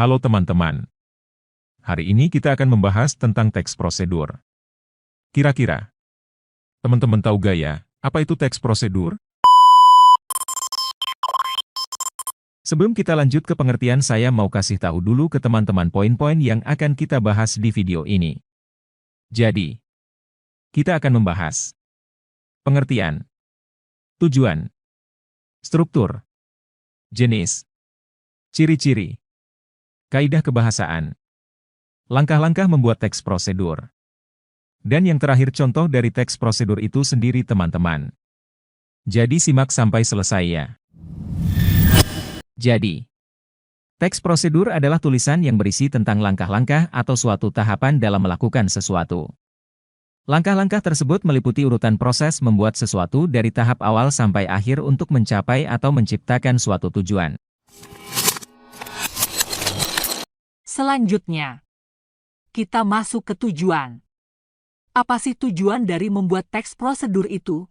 Halo teman-teman. Hari ini kita akan membahas tentang teks prosedur. Kira-kira, teman-teman tahu gak ya, apa itu teks prosedur? Sebelum kita lanjut ke pengertian, saya mau kasih tahu dulu ke teman-teman poin-poin yang akan kita bahas di video ini. Jadi, kita akan membahas pengertian, tujuan, struktur, jenis, ciri-ciri, kaidah kebahasaan, langkah-langkah membuat teks prosedur, dan yang terakhir contoh dari teks prosedur itu sendiri teman-teman. Jadi simak sampai selesai ya. Jadi, teks prosedur adalah tulisan yang berisi tentang langkah-langkah atau suatu tahapan dalam melakukan sesuatu. Langkah-langkah tersebut meliputi urutan proses membuat sesuatu dari tahap awal sampai akhir untuk mencapai atau menciptakan suatu tujuan. Selanjutnya, kita masuk ke tujuan. Apa sih tujuan dari membuat teks prosedur itu?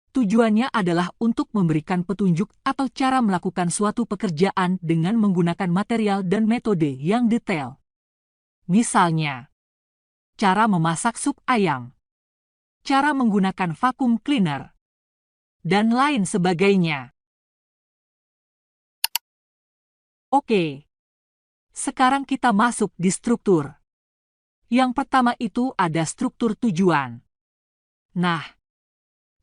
Tujuannya adalah untuk memberikan petunjuk atau cara melakukan suatu pekerjaan dengan menggunakan material dan metode yang detail. Misalnya, cara memasak sup ayam, cara menggunakan vacuum cleaner, dan lain sebagainya. Oke. Sekarang kita masuk di struktur. Yang pertama itu ada struktur tujuan. Nah,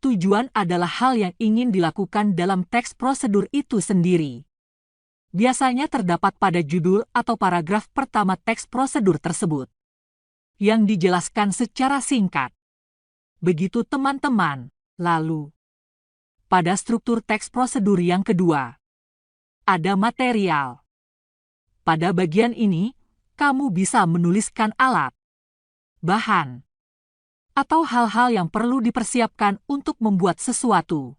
tujuan adalah hal yang ingin dilakukan dalam teks prosedur itu sendiri. Biasanya terdapat pada judul atau paragraf pertama teks prosedur tersebut, yang dijelaskan secara singkat. Begitu teman-teman. Lalu, pada struktur teks prosedur yang kedua, ada material. Pada bagian ini, kamu bisa menuliskan alat, bahan, atau hal-hal yang perlu dipersiapkan untuk membuat sesuatu.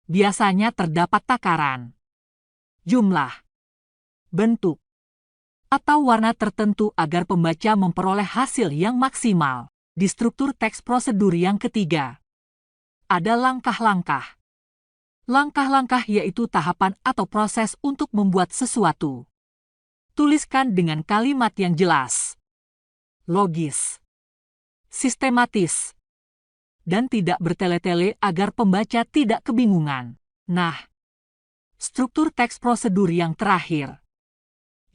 Biasanya terdapat takaran, jumlah, bentuk, atau warna tertentu agar pembaca memperoleh hasil yang maksimal. Di struktur teks prosedur yang ketiga, ada langkah-langkah. Langkah-langkah yaitu tahapan atau proses untuk membuat sesuatu. Tuliskan dengan kalimat yang jelas, logis, sistematis, dan tidak bertele-tele agar pembaca tidak kebingungan. Nah, struktur teks prosedur yang terakhir,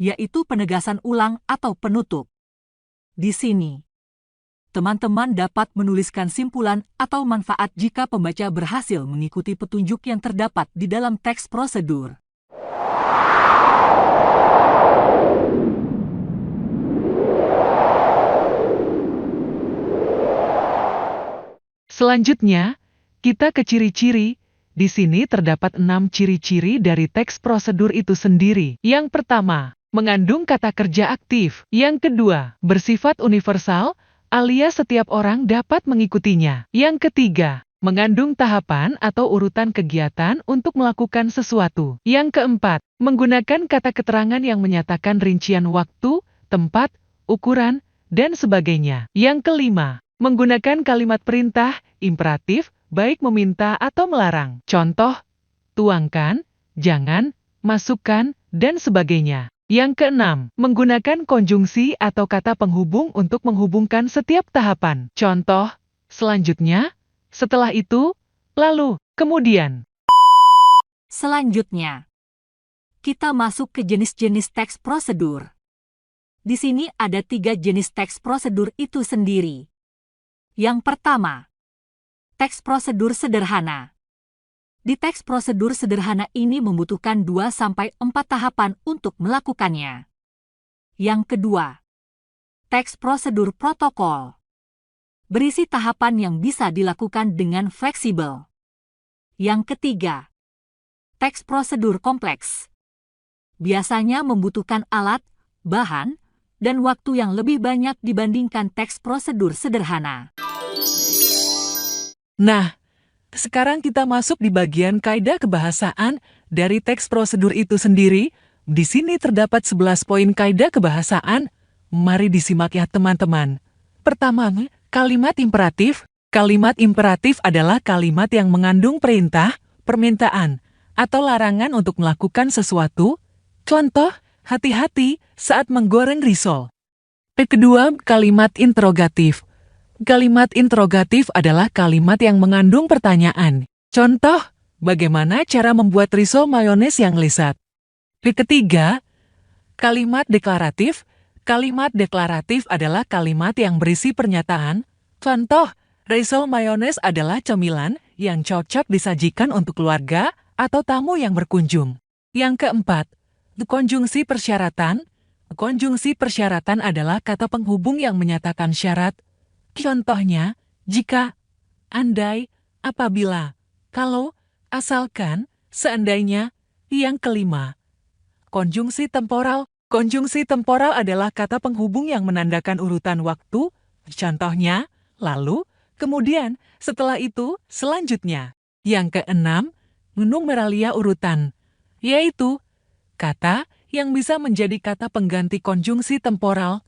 yaitu penegasan ulang atau penutup. Di sini, teman-teman dapat menuliskan simpulan atau manfaat jika pembaca berhasil mengikuti petunjuk yang terdapat di dalam teks prosedur. Selanjutnya, kita ke ciri-ciri. Di sini terdapat 6 ciri-ciri dari teks prosedur itu sendiri. Yang pertama, mengandung kata kerja aktif. Yang kedua, bersifat universal, alias setiap orang dapat mengikutinya. Yang ketiga, mengandung tahapan atau urutan kegiatan untuk melakukan sesuatu. Yang keempat, menggunakan kata keterangan yang menyatakan rincian waktu, tempat, ukuran, dan sebagainya. Yang kelima, menggunakan kalimat perintah, imperatif, baik meminta atau melarang. Contoh, tuangkan, jangan, masukkan, dan sebagainya. Yang keenam, menggunakan konjungsi atau kata penghubung untuk menghubungkan setiap tahapan. Contoh, selanjutnya, setelah itu, lalu, kemudian. Selanjutnya, kita masuk ke jenis-jenis teks prosedur. Di sini ada 3 jenis teks prosedur itu sendiri. Yang pertama, teks prosedur sederhana. Di teks prosedur sederhana ini membutuhkan 2-4 tahapan untuk melakukannya. Yang kedua, teks prosedur protokol. Berisi tahapan yang bisa dilakukan dengan fleksibel. Yang ketiga, teks prosedur kompleks. Biasanya membutuhkan alat, bahan, dan waktu yang lebih banyak dibandingkan teks prosedur sederhana. Nah, sekarang kita masuk di bagian kaidah kebahasaan dari teks prosedur itu sendiri. Di sini terdapat 11 poin kaidah kebahasaan. Mari disimak ya teman-teman. Pertama, kalimat imperatif. Kalimat imperatif adalah kalimat yang mengandung perintah, permintaan, atau larangan untuk melakukan sesuatu. Contoh, Hati-hati saat menggoreng risol. Kedua, kalimat interrogatif. Kalimat interrogatif adalah kalimat yang mengandung pertanyaan. Contoh, bagaimana cara membuat risol mayones yang lezat? Ketiga, kalimat deklaratif. Kalimat deklaratif adalah kalimat yang berisi pernyataan. Contoh, risol mayones adalah cemilan yang cocok disajikan untuk keluarga atau tamu yang berkunjung. Yang keempat, konjungsi persyaratan. Konjungsi persyaratan adalah kata penghubung yang menyatakan syarat. Contohnya, jika, andai, apabila, kalau, asalkan, seandainya. Yang kelima, konjungsi temporal. Konjungsi temporal adalah kata penghubung yang menandakan urutan waktu. Contohnya, lalu, kemudian, setelah itu, selanjutnya. Yang keenam, numeralia urutan, yaitu kata yang bisa menjadi kata pengganti konjungsi temporal.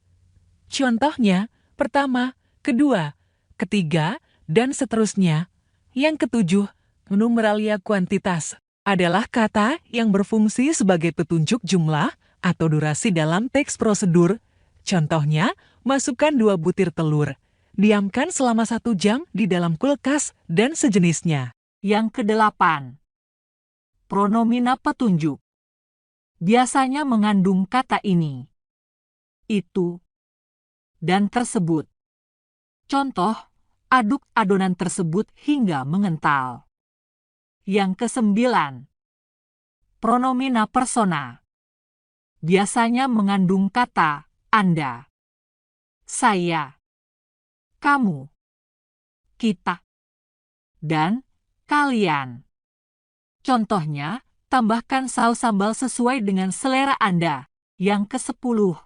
Contohnya, pertama, kedua, ketiga, dan seterusnya. Yang ketujuh, numeralia kuantitas adalah kata yang berfungsi sebagai petunjuk jumlah atau durasi dalam teks prosedur. Contohnya, masukkan 2 butir telur. Diamkan selama 1 jam di dalam kulkas dan sejenisnya. Yang kedelapan, pronomina petunjuk. Biasanya mengandung kata ini, itu, dan tersebut. Contoh, aduk adonan tersebut hingga mengental. Yang kesembilan, pronomina persona. Biasanya mengandung kata Anda, saya, kamu, kita, dan kalian. Contohnya, tambahkan saus sambal sesuai dengan selera Anda. Yang ke-10,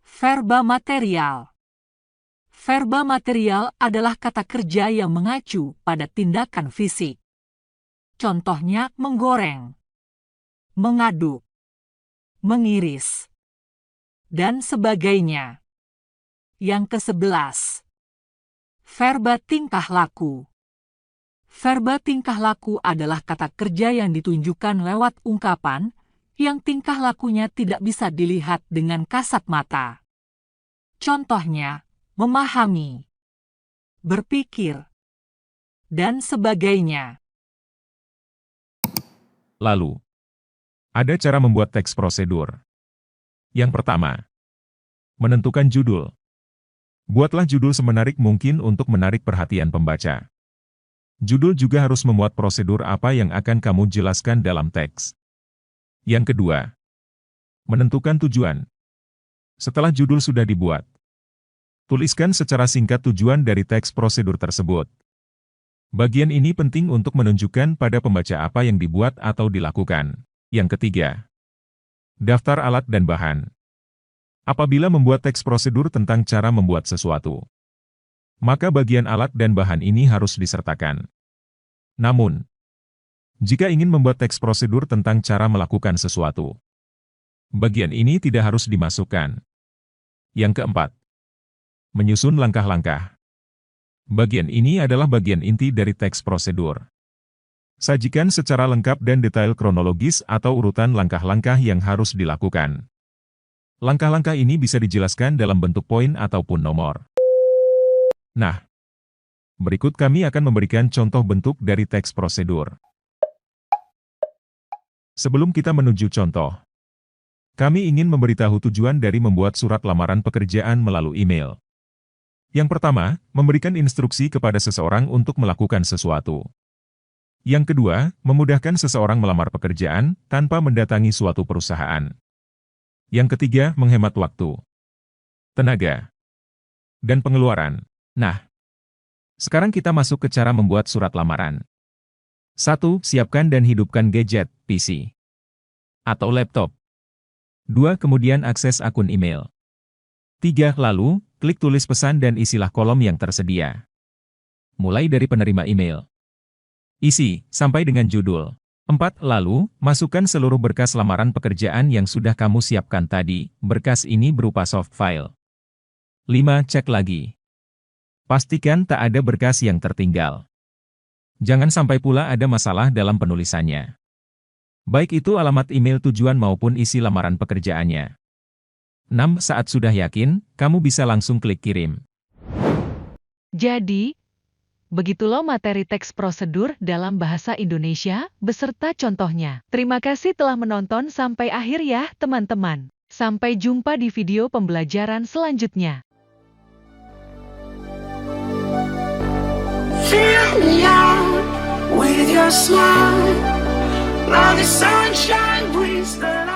verba material. Verba material adalah kata kerja yang mengacu pada tindakan fisik. Contohnya menggoreng, mengaduk, mengiris, dan sebagainya. Yang ke-11, verba tingkah laku. Verba tingkah laku adalah kata kerja yang ditunjukkan lewat ungkapan yang tingkah lakunya tidak bisa dilihat dengan kasat mata. Contohnya, memahami, berpikir, dan sebagainya. Lalu, ada cara membuat teks prosedur. Yang pertama, menentukan judul. Buatlah judul semenarik mungkin untuk menarik perhatian pembaca. Judul juga harus memuat prosedur apa yang akan kamu jelaskan dalam teks. Yang kedua, menentukan tujuan. Setelah judul sudah dibuat, tuliskan secara singkat tujuan dari teks prosedur tersebut. Bagian ini penting untuk menunjukkan pada pembaca apa yang dibuat atau dilakukan. Yang ketiga, daftar alat dan bahan. Apabila membuat teks prosedur tentang cara membuat sesuatu, maka bagian alat dan bahan ini harus disertakan. Namun, jika ingin membuat teks prosedur tentang cara melakukan sesuatu, bagian ini tidak harus dimasukkan. Yang keempat, menyusun langkah-langkah. Bagian ini adalah bagian inti dari teks prosedur. Sajikan secara lengkap dan detail kronologis atau urutan langkah-langkah yang harus dilakukan. Langkah-langkah ini bisa dijelaskan dalam bentuk poin ataupun nomor. Nah, berikut kami akan memberikan contoh bentuk dari teks prosedur. Sebelum kita menuju contoh, kami ingin memberitahu tujuan dari membuat surat lamaran pekerjaan melalui email. Yang pertama, memberikan instruksi kepada seseorang untuk melakukan sesuatu. Yang kedua, memudahkan seseorang melamar pekerjaan tanpa mendatangi suatu perusahaan. Yang ketiga, menghemat waktu, tenaga, dan pengeluaran. Nah, sekarang kita masuk ke cara membuat surat lamaran. 1. Siapkan dan hidupkan gadget, PC, atau laptop. 2. Kemudian akses akun email. 3. Lalu, klik tulis pesan dan isilah kolom yang tersedia. Mulai dari penerima email. Isi, sampai dengan judul. 4. Lalu, masukkan seluruh berkas lamaran pekerjaan yang sudah kamu siapkan tadi. Berkas ini berupa soft file. 5. Cek lagi. Pastikan tak ada berkas yang tertinggal. Jangan sampai pula ada masalah dalam penulisannya. Baik itu alamat email tujuan maupun isi lamaran pekerjaannya. 6. Saat sudah yakin, kamu bisa langsung klik kirim. Jadi, begitu loh materi teks prosedur dalam bahasa Indonesia beserta contohnya. Terima kasih telah menonton sampai akhir ya, teman-teman. Sampai jumpa di video pembelajaran selanjutnya. Fill me out with your smile, like the sunshine brings the